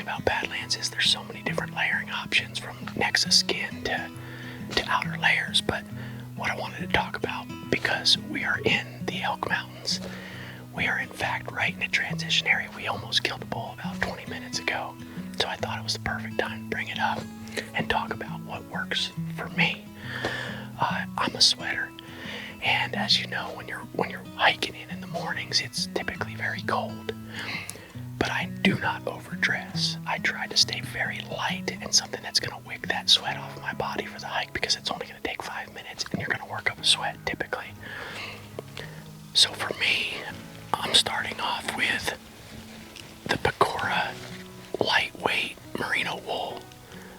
thing about Badlands is there's so many different layering options, from Nexus skin to outer layers. But what I wanted to talk about, because we are in the Elk Mountains, we are in fact right in a transition area. We almost killed a bull about 20 minutes ago, so I thought it was the perfect time to bring it up and talk about what works for me. I'm a sweater, and as you know, when you're hiking in the mornings, it's typically very cold. But I do not overdress. I try to stay very light and something that's going to wick that sweat off my body for the hike, because it's only going to take 5 minutes and you're going to work up a sweat typically. So for me, I'm starting off with the Pecora lightweight merino wool.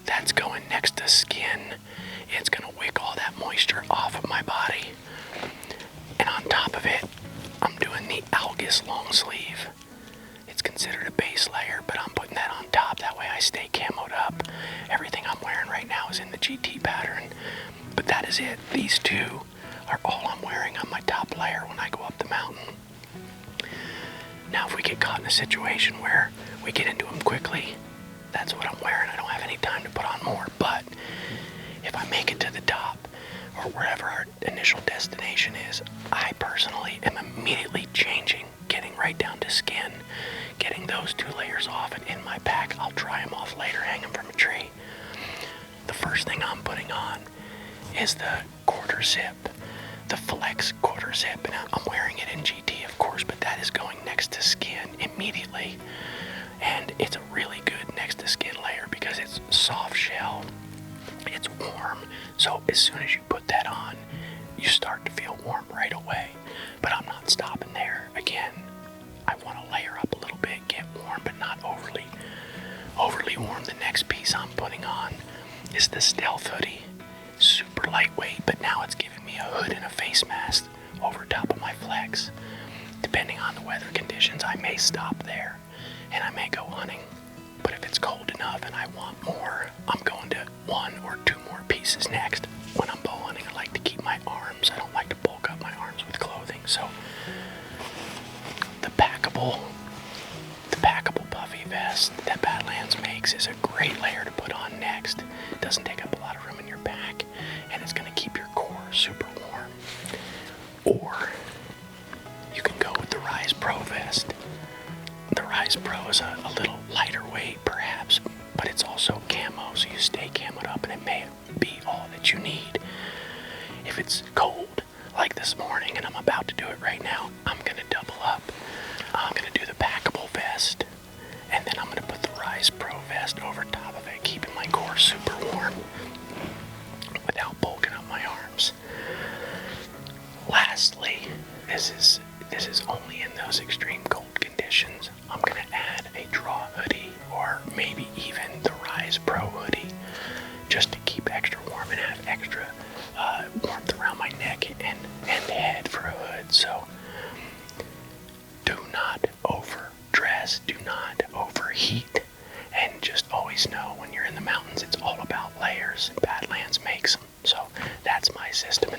That's going next to skin. It's going to wick all that moisture off of my body. And on top of it, I'm doing the Algus long sleeve. It's considered a base layer, but I'm putting that on top. That way I stay camoed up. Everything I'm wearing right now is in the GT pattern, but that is it. These two are all I'm wearing on my top layer when I go up the mountain. Now, if we get caught in a situation where we get into them quickly, that's what I'm wearing. I don't have any time to put on more, but if I make it to the top or wherever our initial destination is, I personally am immediately changing, getting right down to skin, getting those 2 layers off and in my pack. I'll dry them off later, hang them from a tree. The first thing I'm putting on is the quarter zip, the Flex quarter zip, and I'm wearing it in GT, of course, but that is going next to skin immediately. And it's a really good next to skin layer because it's soft shell, it's warm, so as soon as you put that on, you start to feel warm right away. But I'm not stopping there. Again, I want to layer up a little bit, get warm, but not overly warm. The next piece I'm putting on is the Stealth hoodie. Super lightweight, but now it's giving me a hood and a face mask over top of my Flex. Depending on the weather conditions, I may stop there and I may go hunting. But if it's cold enough and I want more, I'm going to 1 or 2 more pieces next. When I'm bow hunting, I like to keep my arms. I don't like to bulk up my arms with clothing. So the packable puffy vest that Badlands makes is a great layer to put on next. It doesn't take up a lot of room in your pack, and it's going to keep your core super warm. Or you can go with the Rise Pro vest. The Rise Pro is a little lighter weight perhaps, but it's also camo, so you stay camoed up, and it may be all that you need. If it's cold, like this morning, and I'm about to do it right now, I'm going to double up. I'm going to do the packable vest, and then I'm going to put the Rise Pro vest over top of it, keeping my core super warm without bulking up my arms. Lastly, this is only in those extreme cold conditions, I'm going to add a draw hoodie, or maybe even the Rise Pro hoodie, just to keep extra warm and have extra warmth around my neck and head for a hood. So do not overdress, do not overheat, and just always know when you're in the mountains, it's all about layers, and Badlands makes them. So that's my system